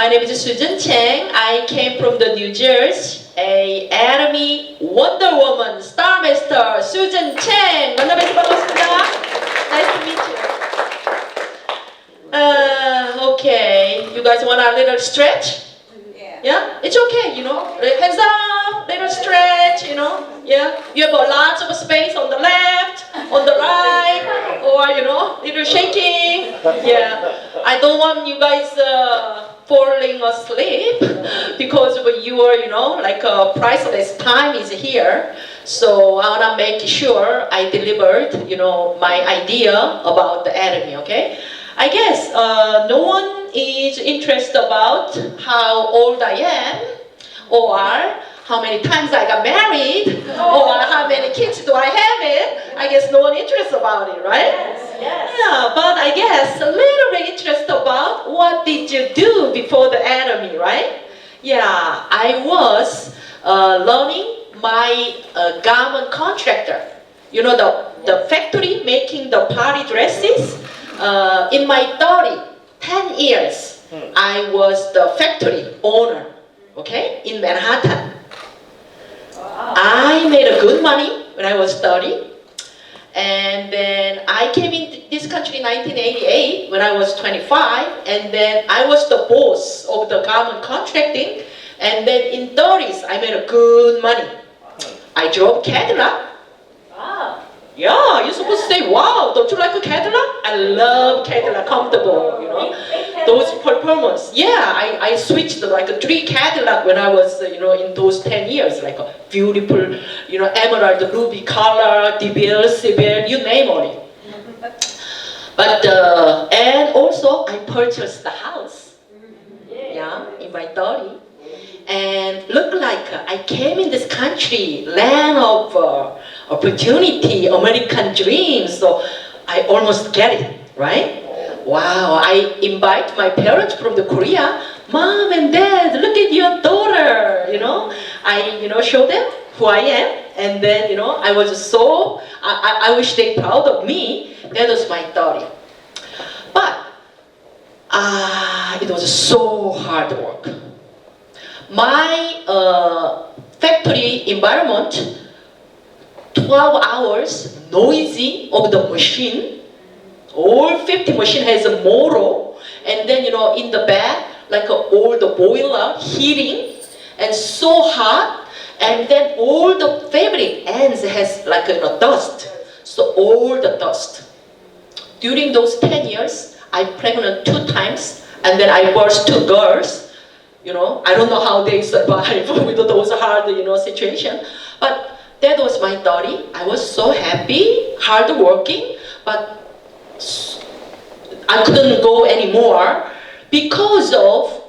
My name is Susan Chang. I came from the New Jersey, a Atomy Wonder Woman Star Master Susan Chang. 만나뵈서 반갑습니다. Nice to meet you. Okay, you guys want a little stretch? Yeah, it's okay, you know. Hands up, little stretch, you know. Yeah, you have a lot of space on the left, on the right, or you know, little shaking. Yeah, I don't want you guys falling asleep because of your, you know, like priceless time is here. So I wanna make sure I delivered, you know, my idea about the Atomy. Okay. I guess no one is interested about how old I am, or how many times I got married, or how many kids do I have it. I guess no one interested about it, right? Yes. Yeah, but I guess a little bit interested about what did you do before the Atomy, right? Yeah, I was learning my garment contractor. You know, the factory making the party dresses. In my 10 years, I was the factory owner, okay, in Manhattan. Wow. I made a good money when I was 30. And then I came in this country in 1988 when I was 25. And then I was the boss of the garment contracting. And then in 30s, I made a good money. I drove Cadillac. Wow. Yeah, you're supposed to say, wow, don't you like a Cadillac? I love Cadillac, comfortable, you know. Those performance. Yeah, I switched like a 3 Cadillac when I was, you know, in those 10 years, like a beautiful, you know, emerald, ruby color, DeVille, Civil, you name it. But, and also I purchased the house, yeah, in my 30. And look like I came in this country, land of opportunity, American dreams, so I almost get it, right? Wow, I invite my parents from the Korea, Mom and Dad, look at your daughter, you know. I, you know, show them who I am, and then, you know, I was so, I wish they proud of me. That was my story. But, it was so hard work. My factory environment, 12 hours, noisy of the machine. All 50 machine has a motor, and then, you know, in the back, like all the boiler heating, and so hot, and then all the fabric ends has like, you know, dust. So all the dust. During those 10 years, I pregnant 2 times, and then I birthed 2 girls. You know, I don't know how they survive with those hard, you know, situation. But that was my story. I was so happy, hard working, but I couldn't go anymore because of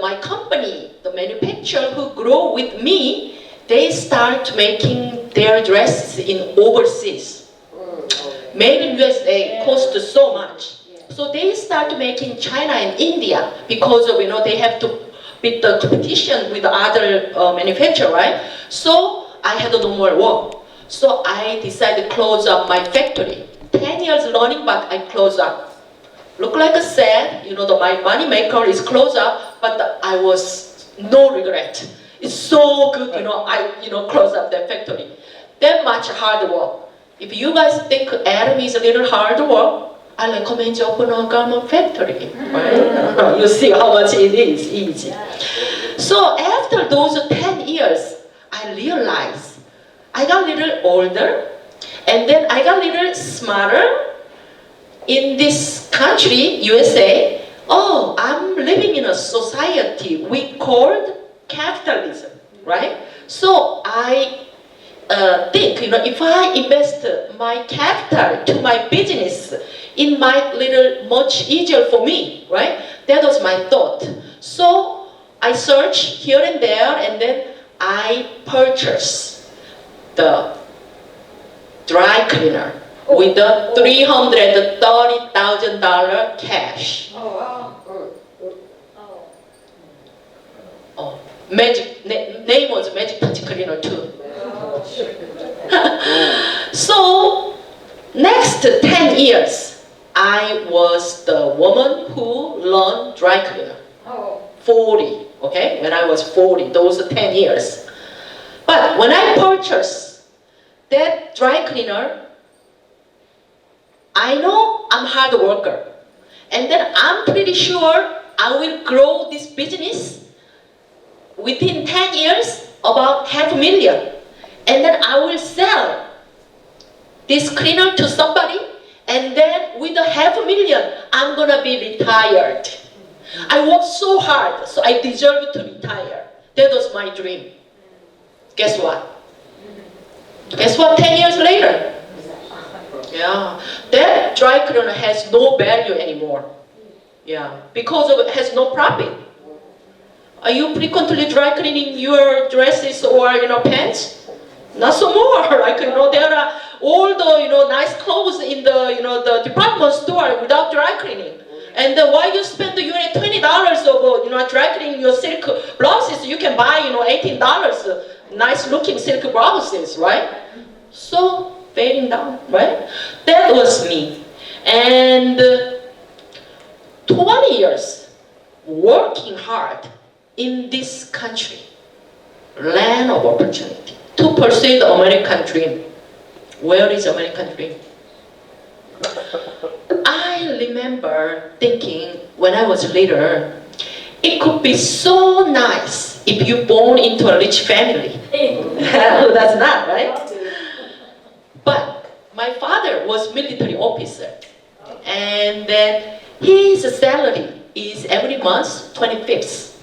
my company, the manufacturer who grew with me. They start making their dresses in overseas. Made in USA cost so much. So they start making China and India because of, you know, they have to beat the competition with the other manufacturer, right? So I had no more work. So I decided to close up my factory. 10 years learning, but I closed up. Look like a sad, you know, my money maker is closed up, but I was no regret. It's so good, you know, I, you know, close up that factory. That much hard work. If you guys think Atomy is a little hard work, I recommend you open a garment factory. Right? You see how much it is easy. So after those 10 years, I realized I got a little older, and then I got a little smarter. In this country, USA, oh, I'm living in a society we called capitalism, right? So I think, you know, if I invest my capital to my business, it might little much easier for me, right? That was my thought. So I searched here and there, and then I purchased the dry cleaner with the $330,000 cash. Oh, wow. Oh, magic name was Magic Touch Cleaner too. So next 10 years, I was the woman who learned dry cleaner. Oh. 40, okay? When I was 40, those are 10 years. But when I purchased that dry cleaner, I know I'm a hard worker. And then I'm pretty sure I will grow this business within 10 years, about $500,000. And then I will sell this cleaner to somebody, and then with the $500,000, I'm gonna be retired. I worked so hard, so I deserve to retire. That was my dream. Guess what? Guess what, 10 years later? Yeah, that dry cleaner has no value anymore. Yeah, because of it has no profit. Are you frequently dry cleaning your dresses or pants? Not so more. Like there are all the nice clothes in the the department store without dry cleaning. And why you spend $20 of dry cleaning your silk blouses? You can buy $18 nice looking silk blouses, right? So fading down, right? That was me. And 20 years working hard in this country, land of opportunity, to pursue the American dream. Where is American dream? I remember thinking when I was little, it could be so nice if you born into a rich family. That's not, right? But my father was military officer, and then his salary is every month 25th.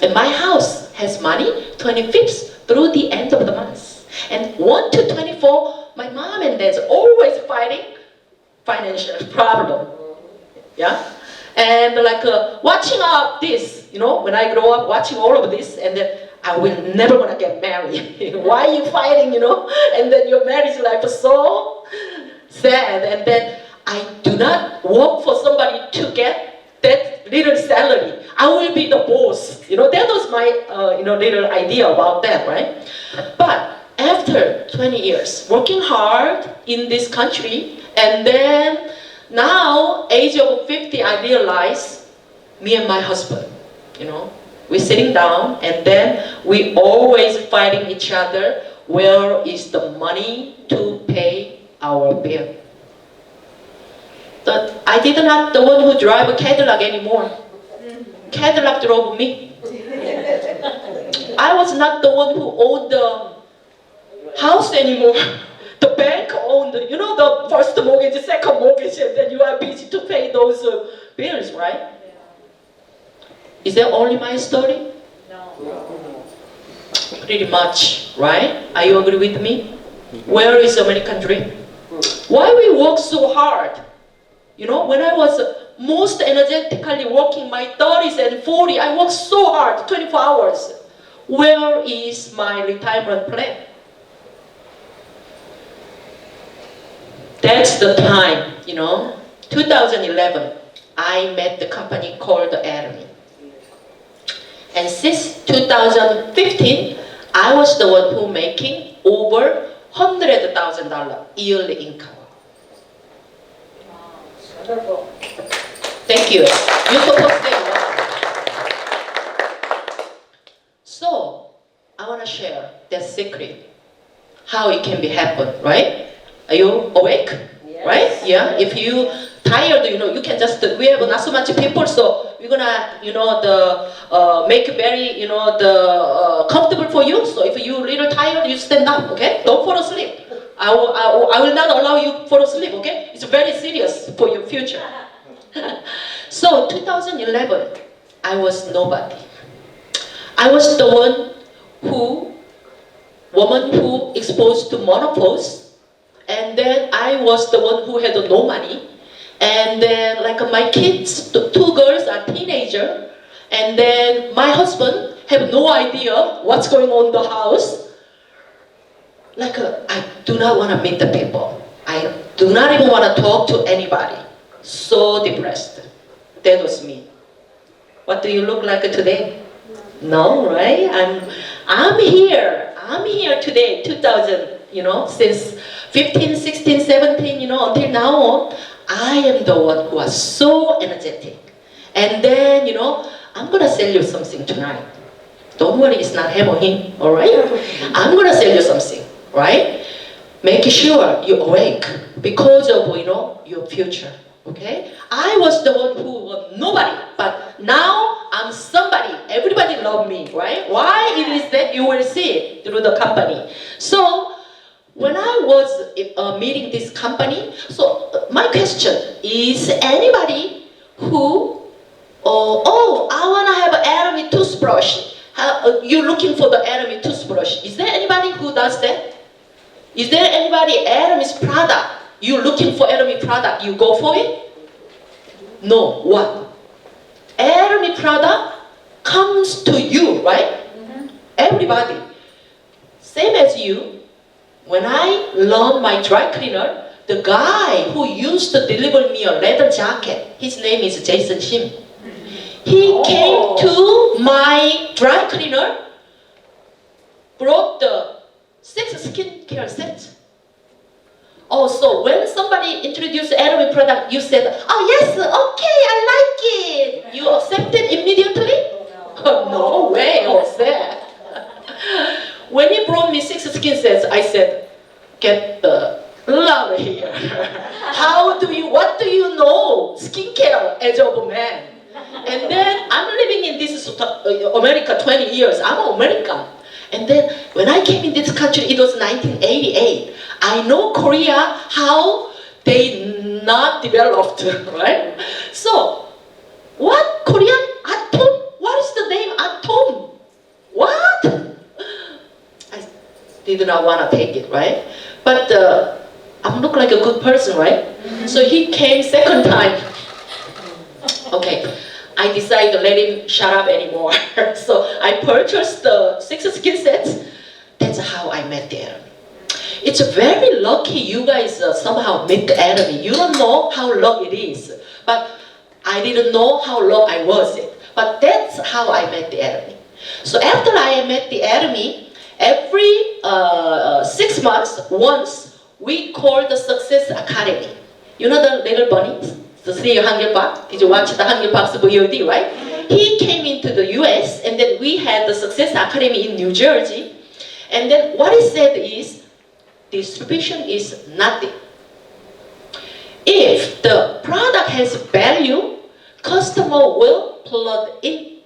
And my house has money 25th through the end of the month. And 1 to 24, my mom and dad's always fighting financial problem. Yeah? And like watching all this, when I grow up watching all of this, and then I will never gonna get married. Why are you fighting, And then your marriage life is so sad. And then I do not work for somebody to get that little salary. I will be the boss. That was my little idea about that, right? But after 20 years working hard in this country, and then now age of 50, I realize me and my husband, we're sitting down, and then we always fighting each other. Where is the money to pay our bill? But I did not the one who drive a Cadillac anymore. Cadillac drove me. I was not the one who owned the house anymore. The bank owned, the first mortgage, second mortgage, and then you are busy to pay those bills, right? Is that only my story? No. Pretty much, right? Are you agree with me? Where is American dream? Why we work so hard? When I was most energetically working my 30s and 40, I worked so hard, 24 hours. Where is my retirement plan? That's the time, 2011, I met the company called Atomy. And since 2015, I was the one who making over $100,000 yearly income. Wonderful. Thank you. You're supposed to say wow. So, I want to share that secret, how it can be happen, right? Are you awake? Yes. Right? Yeah. If you tired, you can just. We have not so much people, so we're gonna, make very, comfortable for you. So if you little tired, you stand up. Okay? Don't fall asleep. I will not allow you fall asleep. Okay? It's very serious for your future. So 2011, I was nobody. I was the woman who exposed to menopause. And then I was the one who had no money. And then like my kids, the 2 girls are teenagers. And then my husband have no idea what's going on in the house. Like I do not want to meet the people. I do not even want to talk to anybody. So depressed. That was me. What do you look like today? No, right? I'm here. I'm here today, 2000, since 15, 16, 17, until now on, I am the one who was so energetic. And then, I'm gonna sell you something tonight. Don't worry, it's not him, all right? I'm gonna sell you something, right? Make sure you're awake because of, your future, okay? I was the one who was nobody, but now I'm somebody. Everybody love me, right? Why it is that you will see it through the company. So when I was meeting this company, so my question is anybody who, I wanna have an Atomy toothbrush. You're looking for the Atomy toothbrush. Is there anybody who does that? Is there anybody Atomy's product? You're looking for Atomy product, you go for it? No, what? Atomy product comes to you, right? Everybody. Same as you. When I learned my dry cleaner, the guy who used to deliver me a leather jacket, his name is Jason Shim. He came to my dry cleaner, brought the 6 skincare sets. Oh, so when somebody introduced Atomy product, you said, oh yes, okay, I like it. You accepted immediately? Oh, no way, Jose. When he brought me 6 skin sets, I said, get the hell out of here. What do you know? Skincare as of a man. And then I'm living in this America 20 years. I'm an American. And then when I came in this country, it was 1988. I know Korea, how they not developed, right? So, what? Korean atom? What is the name atom? What? I did not want to take it, right? But I look like a good person, right? So he came second time. Okay. I decided to let him shut up anymore. So I purchased the 6 skin sets. That's how I met the Atomy. It's very lucky you guys somehow met the Atomy. You don't know how long it is. But I didn't know how long I was it. But that's how I met the Atomy. So after I met the Atomy, every 6 months, once, we call the Success Academy. You know the little bunnies? The JungAe Pak. Did you watch the JungAe Pak's VOD, right? He came into the US and then we had the Success Academy in New Jersey. And then what he said is, distribution is nothing. If the product has value, customer will plug in.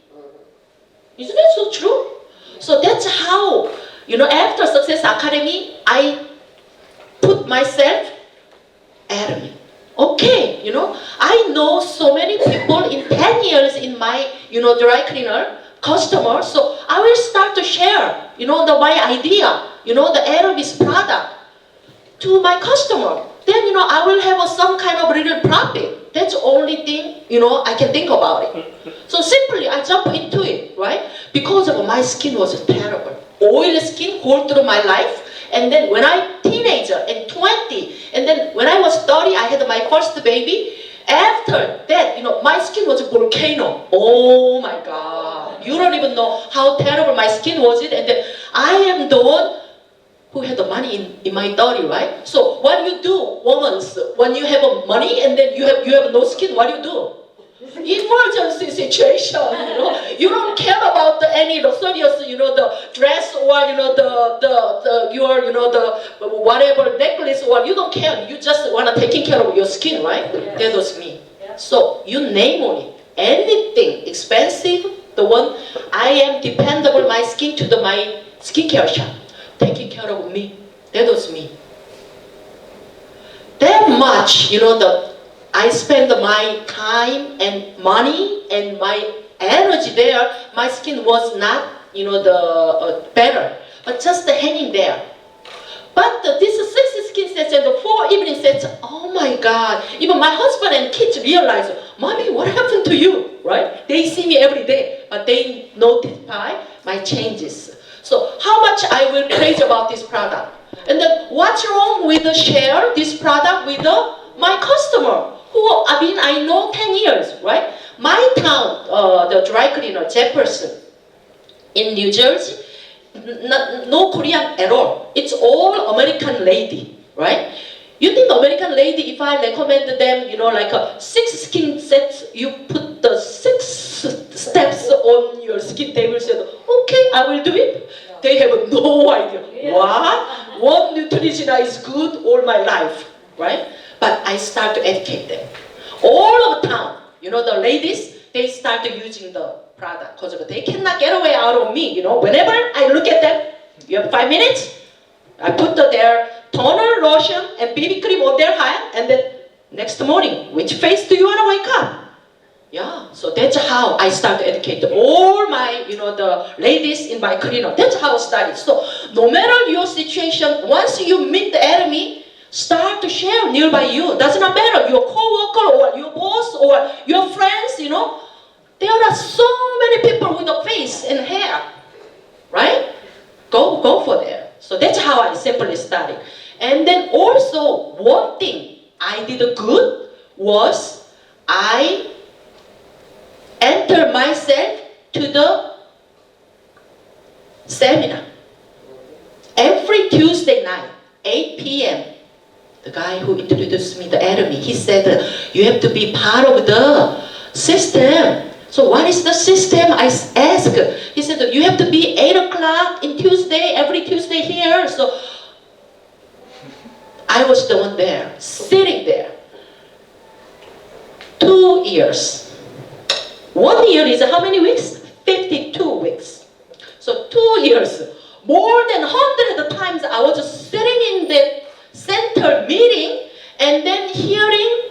Isn't that so true? So that's how, after Success Academy, I put myself Atomy. Okay, I know so many people in 10 years in my, dry cleaner customers, so I will start to share, my idea, the Atomy's product to my customer. Then, I will have some kind of little profit. That's the only thing, I can think about it. So simply, I jump into it, right? Because of my skin was terrible. Oily skin all through my life. And then when I teenager and 20, and then when I was 30, I had my first baby. After that, my skin was a volcano. Oh my God. You don't even know how terrible my skin was. And then I am the one who had the money in my 30, right? So what do you do, women, when you have money and then you have no skin, what do you do? Emergency situation, you don't care about any luxurious, the dress or the whatever necklace or you don't care. You just want to take care of your skin, right? Yes. That was me. Yeah. So you name on it, anything expensive, the one I am dependable my skin to my skincare shop, taking care of me. That was me. That much, I spend my time and money and my energy there. My skin was not, better, but just hanging there. But this 6 skin sets and the 4 evening sets, oh my God. Even my husband and kids realize, Mommy, what happened to you, right? They see me every day, but they notify my changes. So how much I will praise about this product. And then what's wrong with share this product with my customer? Who, I know 10 years, right? My town, the dry cleaner, Jefferson, in New Jersey, no Korean at all. It's all American lady, right? You think American lady, if I recommend them, like 6 skin sets, you put the 6 steps on your skin, they will say, okay, I will do it. They have no idea. What? What nutrition is good all my life, right? But I start to educate them. All of town, you know, the ladies, they start using the product because they cannot get away out of me. You know, whenever I look at them, you have 5 minutes, I put their toner, lotion, and BB cream on their hand, and then next morning, which face do you want to wake up? Yeah, so that's how I start to educate all my, you know, the ladies in my clinic. That's how I started. So no matter your situation, once you meet the enemy, start to share nearby you. Does not matter your co-worker or your boss or your friends, you know. There are so many people with a face and hair, right? Go for there. So that's how I simply started. And then also one thing I did good was I enter myself to the seminar. Every Tuesday night, 8 p.m., the guy who introduced me the Atomy, he said, you have to be part of the system. So what is the system? I asked. He said, you have to be 8 o'clock in Tuesday, every Tuesday here. So I was the one there, sitting there. 2 years. 1 year is how many weeks? 52 weeks. So 2 years. More than 100 times I was sitting in the center meeting and then hearing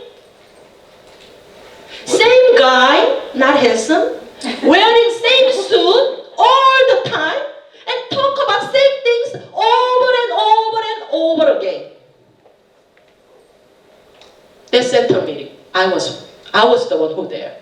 same guy, not handsome, wearing same suit all the time and talk about same things over and over and over again. That center meeting, I was the one who there.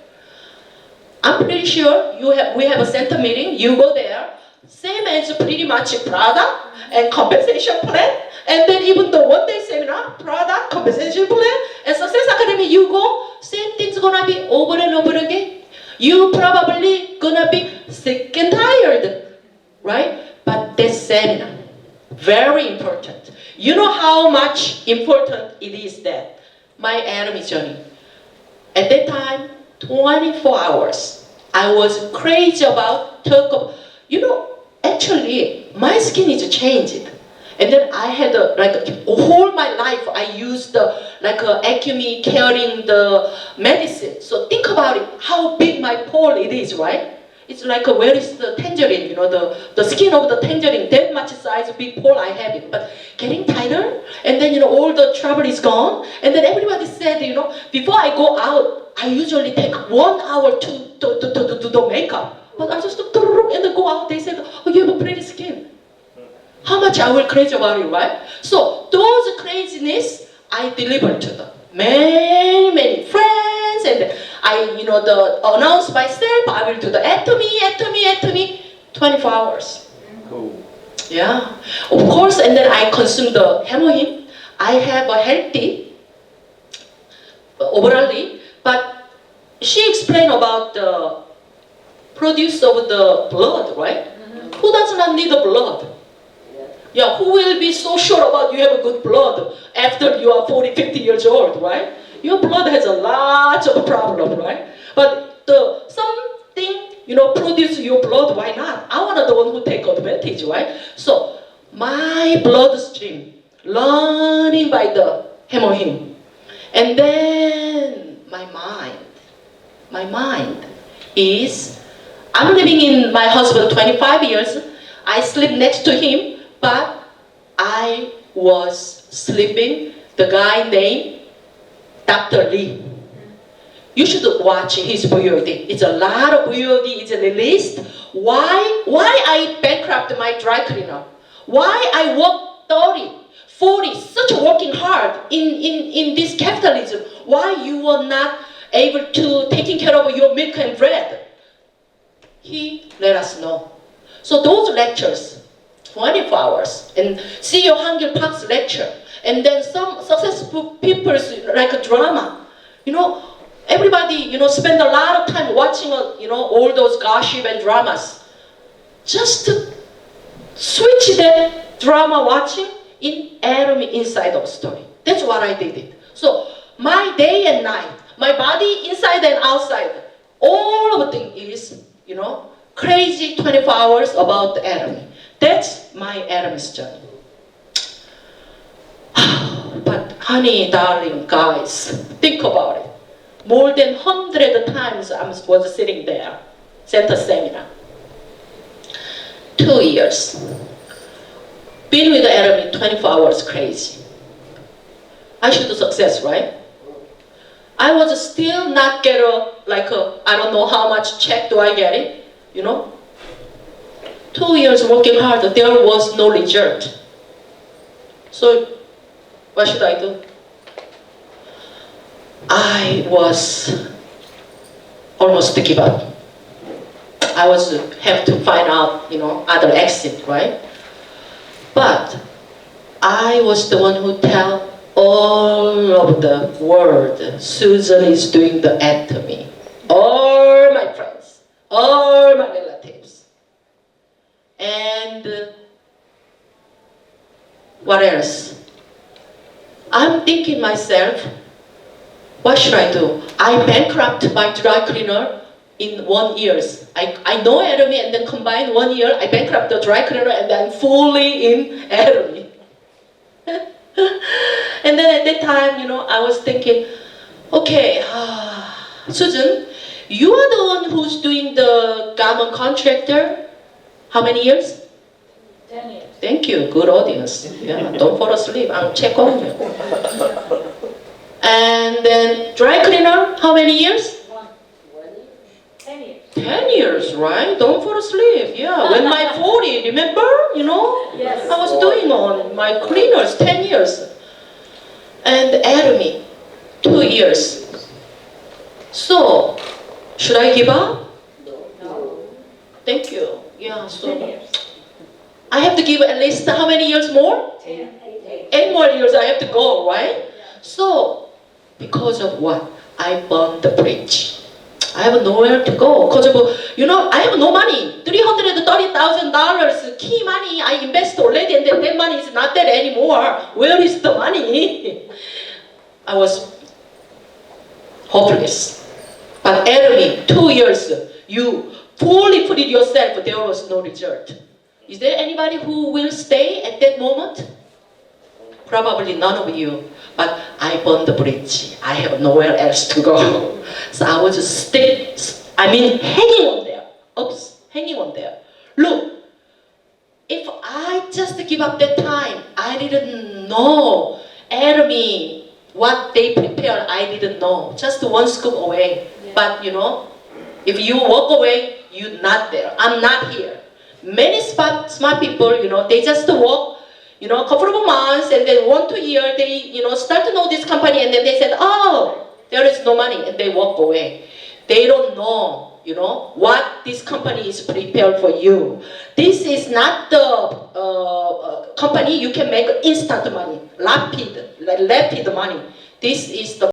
I'm pretty sure we have a center meeting, you go there, same as pretty much product and compensation plan, and then even the one-day seminar, product, compensation plan, and Success Academy, you go, same thing's gonna be over and over again. You probably gonna be sick and tired, right? But this seminar, very important. You know how much important it is that my Atomy journey. At that time, 24 hours. I was crazy about talk of, you know, actually my skin is changed. And then I had whole my life I used Acme carrying the medicine. So think about it, how big my pore it is, right? It's like where is the tangerine, you know, the skin of the tangerine, that much size big pore I have it. But getting tighter, and then, you know, all the trouble is gone. And then everybody said, you know, before I go out, I usually take 1 hour to do the makeup. But I just and then go out, they said, oh, you have a pretty skin. How much I will crazy about it, right? So those craziness, I delivered to them. Many friends, and I, you know, announce myself, I will do the Atomy, 24 hours. Cool. Yeah, of course, and then I consume the hemoin. I have a healthy, overally, but she explained about the produce of the blood, right? Who does not need the blood? Yeah, who will be so sure about you have a good blood after you are 40, 50 years old, right? Your blood has a lot of problem, right? But something, you know, produce your blood, why not? I want to the one who take advantage, right? So my bloodstream learning by the hemoin. And then my mind is, I'm living in my husband 25 years. I sleep next to him. But I was sleeping, the guy named Dr. Lee. You should watch his VOD. It's a lot of VOD, it's released. Why I bankrupt my dry cleaner? Why I work 30, 40, such working hard in this capitalism? Why you were not able to taking care of your milk and bread? He let us know. So those lectures, 24 hours, and CEO JungAe Pak's lecture, and then some successful people's like a drama. You know, everybody, you know, spend a lot of time watching, you know, all those gossip and dramas. Just to switch that drama watching in Atomy inside of story. That's what I did it. So my day and night, my body inside and outside, all of the thing is you know, crazy 24 hours about the Atomy. That's my Atomist journey. But honey, darling, guys, think about it. More than 100 times I was sitting there, center seminar. 2 years. Been with the Atomy 24 hours, crazy. I should do success, right? I was still not get I don't know how much check do I get it, you know? 2 years working hard, there was no result. So, what should I do? I was almost to give up. I was have to find out, you know, other exit, right? But I was the one who tell all of the world, Susan is doing the Atomy. All my friends, all my relatives. And what else? I'm thinking myself, what should I do? I bankrupt my dry cleaner in 1 year. I know Atomy and then combine 1 year, I bankrupt the dry cleaner and then fully in Atomy. And then at that time, you know, I was thinking, okay, Susan, you are the one who's doing the government contractor. How many years? 10 years. Thank you, good audience. Yeah, don't fall asleep, I'm check on you. And then dry cleaner, how many years? 10 years. 10 years, right? Don't fall asleep. Yeah, when my 40, remember? You know? Yes. I was doing on my cleaners 10 years. And Atomy, 2 years. So, should I give up? No. Thank you. Yeah, 10 so years. I have to give at least how many years more? 8 more years I have to go, right? So, because of what? I burned the bridge. I have nowhere to go. Because of, you know, I have no money. $330,000 key money I invest already, and then that money is not there anymore. Where is the money? I was hopeless. But Atomy, 2 years, you fully put it yourself, there was no result. Is there anybody who will stay at that moment? Probably none of you. But I burned the bridge. I have nowhere else to go. So I was hanging on there. Oops, hanging on there. Look, if I just give up that time, I didn't know. Atomy, what they prepared, I didn't know. Just one scoop away. Yeah. But you know, if you walk away, you're not there. I'm not here. Many smart people, you know, they just walk, you know, a couple of months, and then 1 to 2 years, they, you know, start to know this company, and then they said, oh, there is no money, and they walk away. They don't know, you know, what this company is prepared for you. This is not the company you can make instant money, rapid money. This is the